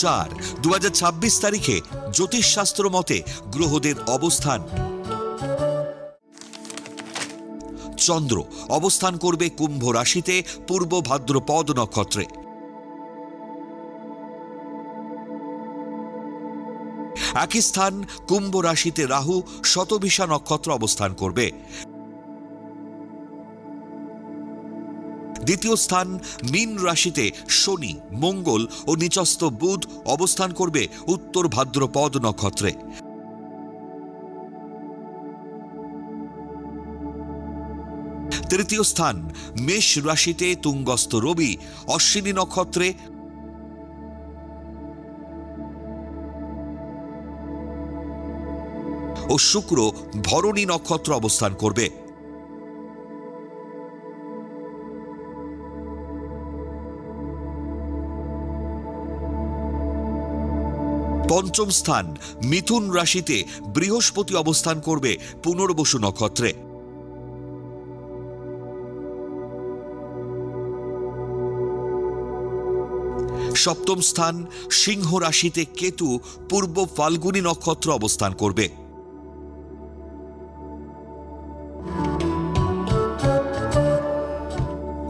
4/4/2026 তারিখে জ্যোতিষশাস্ত্র মতে গ্রহদের অবস্থান। চন্দ্র অবস্থান করবে কুম্ভ রাশিতে পূর্ব ভাদ্রপদ নক্ষত্রে। একই স্থান কুম্ভ রাশিতে রাহু শতভিষা নক্ষত্র অবস্থান করবে। দ্বিতীয় স্থান মীন রাশিতে শনি, মঙ্গল ও নিচস্থ বুধ অবস্থান করবে উত্তর ভাদ্রপদ নক্ষত্রে। তৃতীয় স্থান মেষ রাশিতে তুঙ্গস্থ রবি অশ্বিনী নক্ষত্রে। ও শুক্র ভরণী নক্ষত্র অবস্থান করবে। পঞ্চম স্থান মিথুন রাশিতে বৃহস্পতি অবস্থান করবে পুনর্বসু নক্ষত্রে। সপ্তম স্থান সিংহ রাশিতে কেতু পূর্ব ফাল্গুনী নক্ষত্র অবস্থান করবে।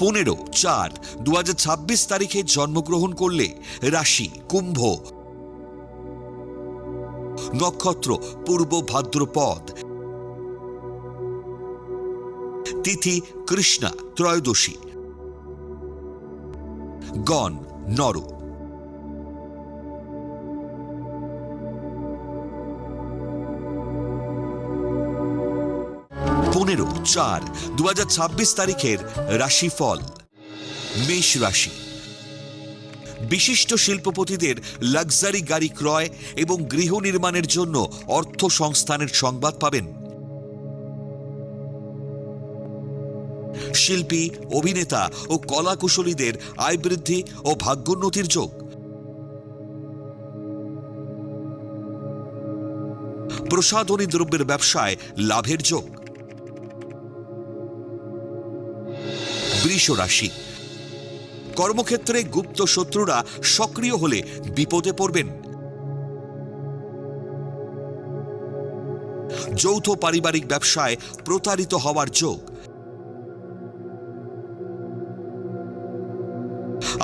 15/4/2026 তারিখে জন্মগ্রহণ করলে রাশি কুম্ভ, নক্ষত্র পূর্ব ভাদ্রপদ, তিথি কৃষ্ণা ত্রয়োদশী, গণ নর। 15/4/2026 তারিখের রাশিফল। মেষ রাশি, বিশিষ্ট শিল্পপতিদের লাক্সারি গাড়ি ক্রয় এবং গৃহ নির্মাণের জন্য অর্থ সংস্থানের সংবাদ পাবেন। শিল্পী, অভিনেতা ও কলাকুশলীদের আয় বৃদ্ধি ও ভাগ্যোন্নতির যোগ। প্রসাধনী দ্রব্যের ব্যবসায় লাভের যোগ। বৃষ রাশি, কর্মক্ষেত্রে গুপ্ত শত্রুরা সক্রিয় হলে বিপদে পড়বেন। যৌথ পারিবারিক ব্যবসায় প্রতারিত হওয়ার যোগ।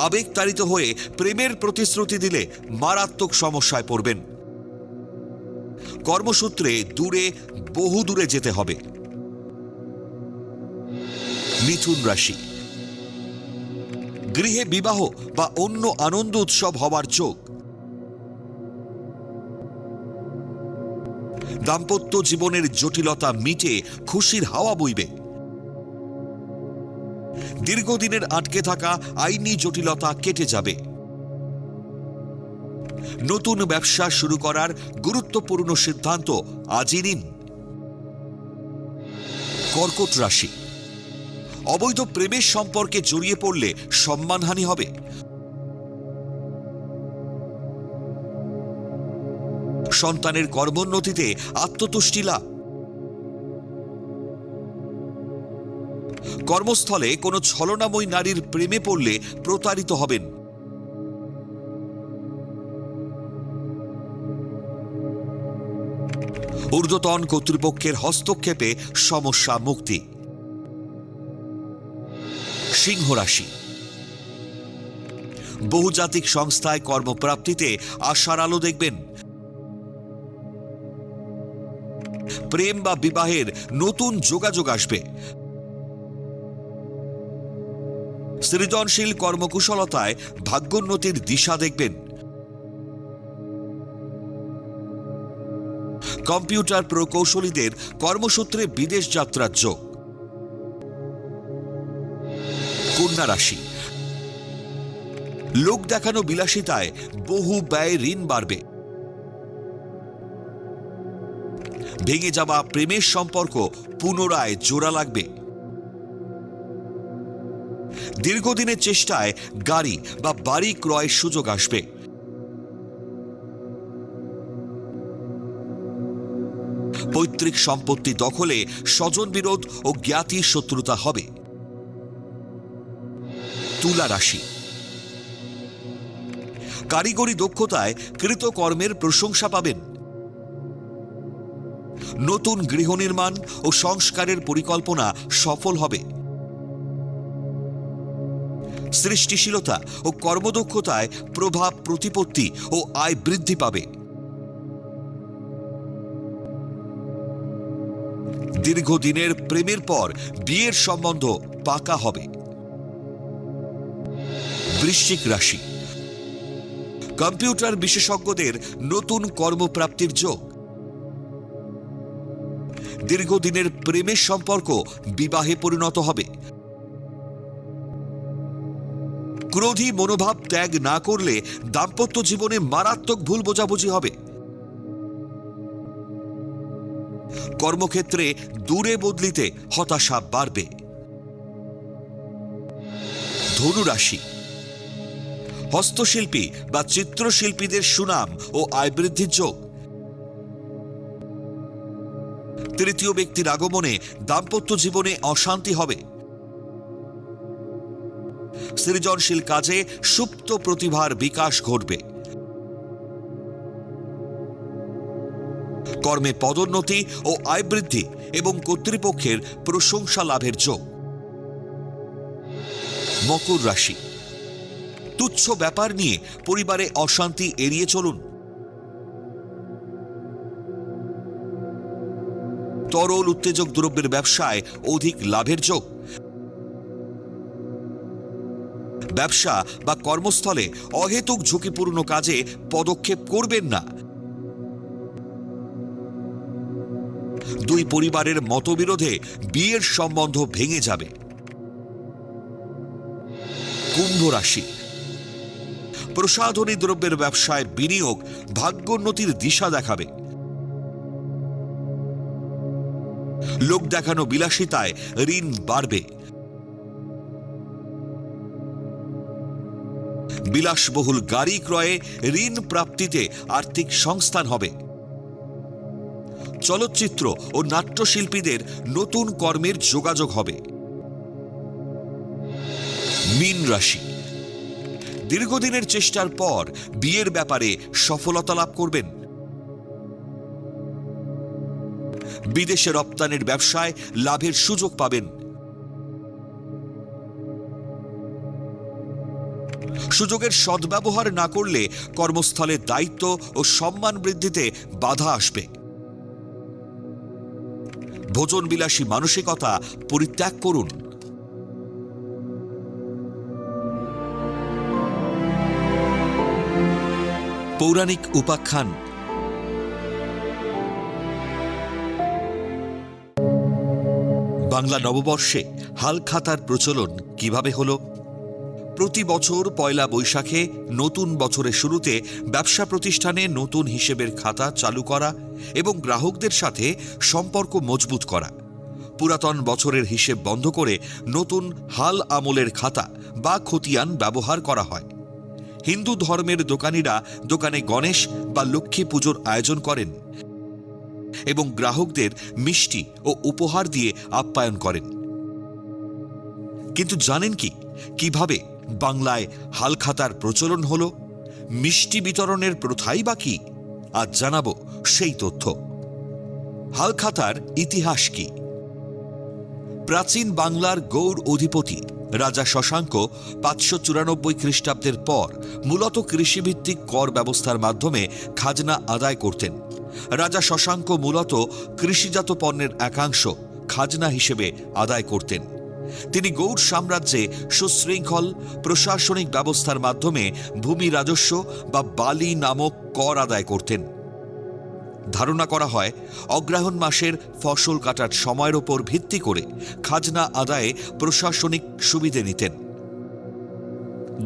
আবেগতাড়িত হয়ে প্রেমের প্রতিশ্রুতি দিলে মারাত্মক সমস্যায় পড়বেন। কর্মসূত্রে বহু দূরে যেতে হবে। মিথুন রাশি, গৃহে বিবাহ বা অন্য আনন্দ উৎসব হওয়ার যোগ। দাম্পত্য জীবনের জটিলতা মিটে খুশির হাওয়া বইবে। দীর্ঘদিনের আটকে থাকা আইনি জটিলতা কেটে যাবে। নতুন ব্যবসা শুরু করার গুরুত্বপূর্ণ সিদ্ধান্ত আজই নিন। কর্কট রাশি, অবৈধ প্রেমের সম্পর্কে জড়িয়ে পড়লে সম্মানহানি হবে। সন্তানের কর্মোন্নতিতে আত্মতুষ্টি লাভ। কর্মস্থলে কোনো ছলনাময়ী নারীর প্রেমে পড়লে প্রতারিত হবেন। ঊর্ধ্বতন কর্তৃপক্ষের হস্তক্ষেপে সমস্যা মুক্তি। সিংহ রাশি, বহুজাতিক সংস্থায় কর্মপ্রাপ্তিতে আশার আলো দেখবেন। প্রেম বা বিবাহের নতুন যোগাযোগ আসবে। সৃজনশীল কর্মকুশলতায় ভাগ্যোন্নতির দিশা দেখবেন। কম্পিউটার প্রকৌশলীদের কর্মসূত্রে বিদেশ যাত্রার যোগ। কন্যা রাশি, লোক দেখানো বিলাসিতায় বহু ব্যয় ঋণ বাড়বে। ভেঙে যাওয়া প্রেমের সম্পর্ক পুনরায় জোড়া লাগবে। দীর্ঘদিনের চেষ্টায় গাড়ি বা বাড়ি ক্রয়ের সুযোগ আসবে। পৈতৃক সম্পত্তি দখলে স্বজন বিরোধ ও জ্ঞাতি শত্রুতা হবে। তুলা রাশি, কারিগরি দক্ষতায় কৃতকর্মের প্রশংসা পাবেন। নতুন গৃহ নির্মাণ ও সংস্কারের পরিকল্পনা সফল হবে। সৃষ্টিশীলতা ও কর্মদক্ষতায় প্রভাব প্রতিপত্তি ও আয় বৃদ্ধি পাবে। দীর্ঘদিনের প্রেমের পর বিয়ের সম্বন্ধ পাকা হবে। বৃশ্চিক রাশি, কম্পিউটার বিশেষজ্ঞদের নতুন কর্মপ্রাপ্তির যোগ। দীর্ঘদিনের প্রেমের সম্পর্ক বিবাহে পরিণত হবে। ক্রোধী মনোভাব ত্যাগ না করলে দাম্পত্য জীবনে মারাত্মক ভুল বোঝাবুঝি হবে। কর্মক্ষেত্রে দূরে বদলিতে হতাশা বাড়বে। ধনু রাশি, হস্তশিল্পী বা চিত্রশিল্পীদের সুনাম ও আয় বৃদ্ধির যোগ। তৃতীয় ব্যক্তির আগমনে দাম্পত্য জীবনে অশান্তি হবে। সৃজনশীল কাজে সুপ্ত প্রতিভার বিকাশ ঘটবে। কর্মে পদোন্নতি ও আয় বৃদ্ধি এবং কর্তৃপক্ষের প্রশংসা লাভের যোগ। মকর রাশি, তুচ্ছ ব্যাপার নিয়ে পরিবারে অশান্তি এড়িয়ে চলুন। তরল উত্তেজক দ্রব্যের ব্যবসায় অধিক লাভের যোগ। ব্যবসা বা কর্মস্থলে অহেতুক ঝুঁকিপূর্ণ কাজে পদক্ষেপ করবেন না। দুই পরিবারের মতবিরোধে বিয়ের সম্বন্ধ ভেঙে যাবে। কুম্ভ রাশি, প্রসাধনী দ্রব্যের ব্যবসায় বিনিয়োগ ভাগ্যোন্নতির দিশা দেখাবে। লোক দেখানো বিলাসিতায় ঋণ বাড়বে। বিলাসবহুল গাড়ি ক্রয়ে ঋণ প্রাপ্তিতে আর্থিক সংস্থান হবে। চলচ্চিত্র ও নাট্যশিল্পীদের নতুন কর্মের যোগাযোগ হবে। মীন রাশি, দীর্ঘদিনের চেষ্টার পর বিয়ের ব্যাপারে সফলতা লাভ করবেন। বিদেশে রপ্তানির ব্যবসায় লাভের সুযোগ পাবেন। সুযোগের সদ্ব্যবহার না করলে কর্মস্থলে দায়িত্ব ও সম্মান বৃদ্ধিতে বাধা আসবে। ভোজনবিলাসী মানসিকতা পরিত্যাগ করুন। পৌরাণিক উপাখ্যান। বাংলা নববর্ষে হালখাতার প্রচলন কিভাবে হলো? প্রতি বছর পয়লা বৈশাখে নতুন বছরের শুরুতে ব্যবসা প্রতিষ্ঠানে নতুন হিসেবের খাতা চালু করা এবং গ্রাহকদের সাথে সম্পর্ক মজবুত করা। পুরাতন বছরের হিসেব বন্ধ করে নতুন হাল আমলের খাতা বা খতিয়ান ব্যবহার করা হয়। হিন্দু ধর্মের দোকানিরা দোকানে গণেশ বা লক্ষ্মী পুজোর আয়োজন করেন এবং গ্রাহকদের মিষ্টি ও উপহার দিয়ে আপ্যায়ন করেন। কিন্তু জানেন কি কিভাবে বাংলায় হালখাতার প্রচলন হলো? মিষ্টি বিতরণের প্রথাই বা কি? আজ জানাবো সেই তথ্য। হালখাতার ইতিহাস কি? প্রাচীন বাংলার গৌড় অধিপতি রাজা শশাঙ্ক 594 খ্রিস্টাব্দের পর মূলত কৃষিভিত্তিক কর ব্যবস্থার মাধ্যমে খাজনা আদায় করতেন। রাজা শশাঙ্ক মূলত কৃষিজাত পণ্যের একাংশ খাজনা হিসেবে আদায় করতেন। তিনি গৌড় সাম্রাজ্যে সুশৃঙ্খল প্রশাসনিক ব্যবস্থার মাধ্যমে ভূমি রাজস্ব বা বালি নামক কর আদায় করতেন। ধারণা করা হয় অগ্রহায়ণ মাসের ফসল কাটার সময়ের ওপর ভিত্তি করে খাজনা আদায়ে প্রশাসনিক সুবিধে নিতেন।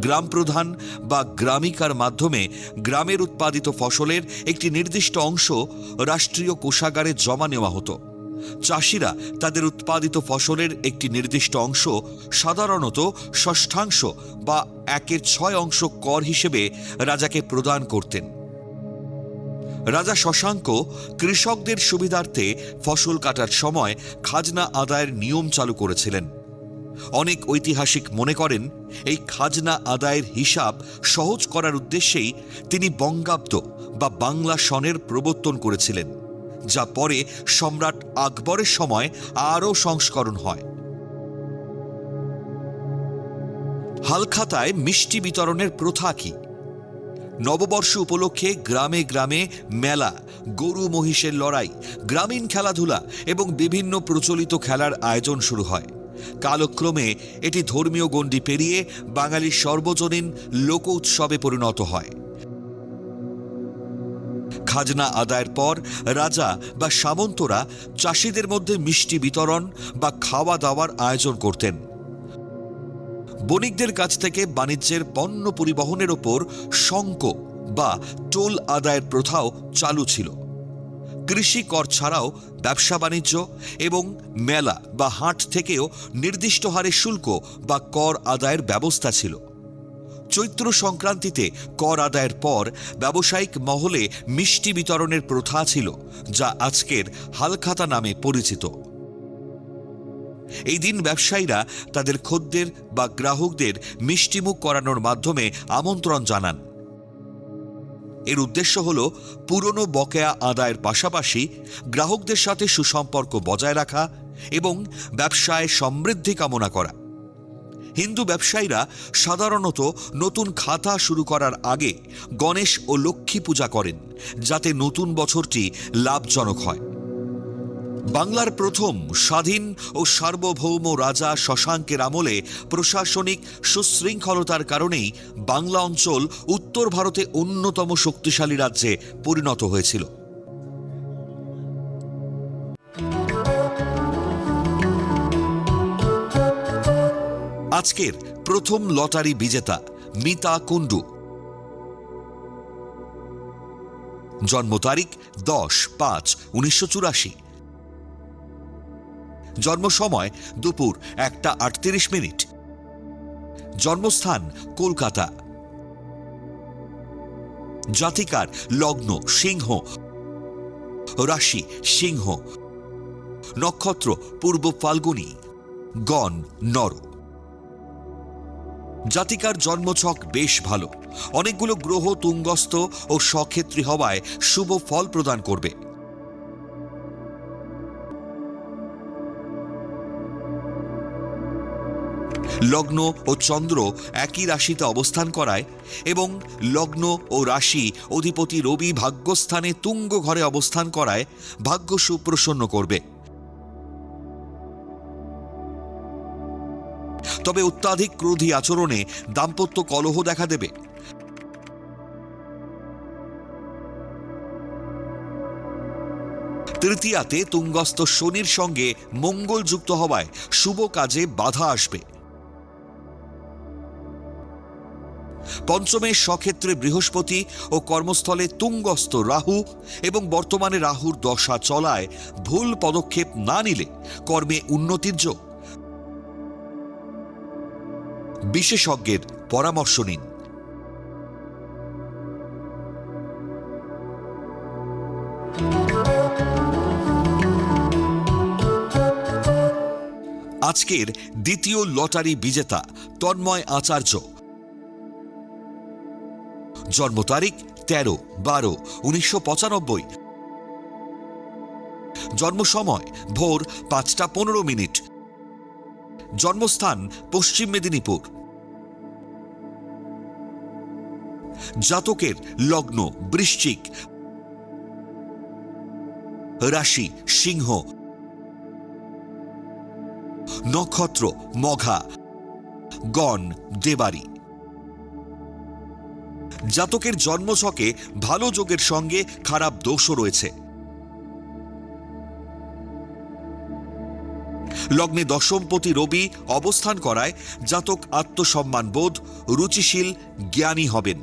গ্রাম প্রধান বা গ্রামিকার মাধ্যমে গ্রামের উৎপাদিত ফসলের একটি নির্দিষ্ট অংশ রাষ্ট্রীয় কোষাগারে জমা নেওয়া হতো। চাষিরা তাদের উৎপাদিত ফসলের একটি নির্দিষ্ট অংশ সাধারণত ষষ্ঠাংশ বা 1/6 অংশ কর হিসেবে রাজাকে প্রদান করতেন। রাজা শশাঙ্ক কৃষকদের সুবিধার্থে ফসল কাটার সময় খাজনা আদায়ের নিয়ম চালু করেছিলেন। অনেক ঐতিহাসিক মনে করেন এই খাজনা আদায়ের হিসাব সহজ করার উদ্দেশ্যেই তিনি বঙ্গাব্দ বা বাংলা সনের প্রবর্তন করেছিলেন, যা পরে সম্রাট আকবরের সময় আরও সংস্করণ হয়। হালখাতায় মিষ্টি বিতরণের প্রথা কি? নববর্ষ উপলক্ষে গ্রামে গ্রামে মেলা, গরু মহিষের লড়াই, গ্রামীণ খেলাধুলা এবং বিভিন্ন প্রচলিত খেলার আয়োজন শুরু হয়। কালক্রমে এটি ধর্মীয় গণ্ডি পেরিয়ে বাঙালির সর্বজনীন লোক উৎসবে পরিণত হয়। খাজনা আদায়ের পর রাজা বা সামন্তরা চাষিদের মধ্যে মিষ্টি বিতরণ বা খাওয়া দাওয়ার আয়োজন করতেন। বণিকদের কাছ থেকে বাণিজ্যের পণ্য পরিবহনের ওপর শঙ্ক বা টোল আদায়ের প্রথাও চালু ছিল। কৃষি কর ছাড়াও ব্যবসা বাণিজ্য এবং মেলা বা হাট থেকেও নির্দিষ্ট হারে শুল্ক বা কর আদায়ের ব্যবস্থা ছিল। চৈত্র সংক্রান্তিতে কর আদায়ের পর ব্যবসায়িক মহলে মিষ্টি বিতরণের প্রথা ছিল, যা আজকের হালখাতা নামে পরিচিত। এই দিন ব্যবসায়ীরা তাদের খদ্দের বা গ্রাহকদের মিষ্টিমুখ করানোর মাধ্যমে আমন্ত্রণ জানান। এর উদ্দেশ্য হল পুরনো বকেয়া আদায়ের পাশাপাশি গ্রাহকদের সাথে সুসম্পর্ক বজায় রাখা এবং ব্যবসায় সমৃদ্ধি কামনা করা। হিন্দু ব্যবসায়ীরা সাধারণত নতুন খাতা শুরু করার আগে গণেশ ও লক্ষ্মী পূজা করেন, যাতে নতুন বছরটি লাভজনক হয়। বাংলার প্রথম স্বাধীন ও সার্বভৌম রাজা শশাঙ্কের আমলে প্রশাসনিক সুশৃঙ্খলতার কারণেই বাংলা অঞ্চল উত্তর ভারতে অন্যতম শক্তিশালী রাজ্যে পরিণত হয়েছিল। আজকের প্রথম লটারি বিজেতা মিতা কুণ্ডু। জন্ম তারিখ 10/5/1984। জন্ম সময় দুপুর 1:38। জন্মস্থান কলকাতা। জাতিকার লগ্ন সিংহ, রাশি সিংহ, নক্ষত্র পূর্ব ফাল্গুনী, গণ নর। জাতিকার জন্মছক বেশ ভালো, অনেকগুলো গ্রহ তুঙ্গস্থ ও সক্ষেত্রী হওয়ায় শুভ ফল প্রদান করবে। লগ্ন ও চন্দ্র একই রাশিতে অবস্থান করায় এবং লগ্ন ও রাশি অধিপতি রবি ভাগ্যস্থানে তুঙ্গ ঘরে অবস্থান করায় ভাগ্য সুপ্রসন্ন করবে। তবে অত্যাধিক ক্রোধী আচরণে দাম্পত্য কলহ দেখা দেবে। তৃতীয়াতে তুঙ্গস্থ শনির সঙ্গে মঙ্গল যুক্ত হওয়ায় শুভ কাজে বাধা আসবে। পঞ্চমে স্বক্ষেত্রে বৃহস্পতি ও কর্মস্থলে তুঙ্গস্থ রাহু এবং বর্তমানে রাহুর দশা চলায় ভুল পদক্ষেপ না নিলে কর্মে উন্নতির যোগ। বিশেষজ্ঞের পরামর্শ নিন। আজকের দ্বিতীয় লটারি বিজেতা তন্ময় আচার্য। জন্ম তারিখ 13/12/1995। জন্ম সময় ভোর 5:15। জন্মস্থান পশ্চিম মেদিনীপুর। জাতকের লগ্ন বৃশ্চিক, রাশি সিংহ, নক্ষত্র মঘা, গণ দেবারি। জাতকের জন্মছকে ভালো যোগের সঙ্গে খারাপ দোষও রয়েছে। লগ্নে দশমপতি রবি অবস্থান করায় জাতক আত্মসম্মান বোধ, রুচিশীল, জ্ঞানী হবেন।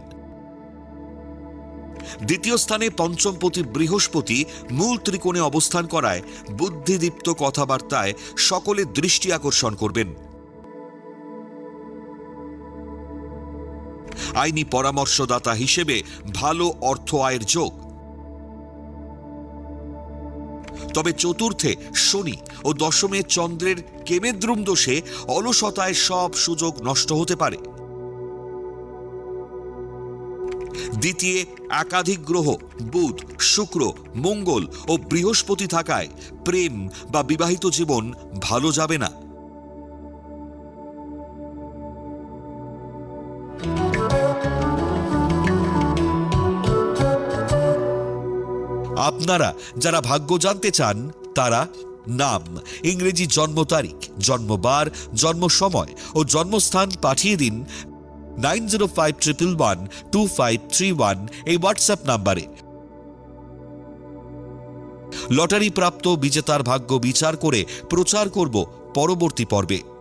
দ্বিতীয় স্থানে পঞ্চমপতি বৃহস্পতি মূল ত্রিকোণে অবস্থান করায় বুদ্ধিদীপ্ত কথাবার্তায় সকলের দৃষ্টি আকর্ষণ করবেন। আইনি পরামর্শদাতা হিসেবে ভালো অর্থ আয়ের যোগ। তবে চতুর্থে শনি ও দশমে চন্দ্রের কেমেদ্রুম দোষে অলসতায় সব সুযোগ নষ্ট হতে পারে। দ্বিতীয়, একাধিক গ্রহ বুধ, শুক্র, মঙ্গল ও বৃহস্পতি থাকায় প্রেম বা বিবাহিত জীবন ভালো যাবে না। আপনারা যারা ভাগ্য জানতে চান তারা নাম, ইংরেজি জন্ম তারিখ, জন্মবার, জন্ম সময় ও জন্মস্থান পাঠিয়ে দিন 9051112531 এই হোয়াটসঅ্যাপ নাম্বারে। লটারি প্রাপ্ত বিজেতার ভাগ্য বিচার করে প্রচার করব পরবর্তী পর্বে।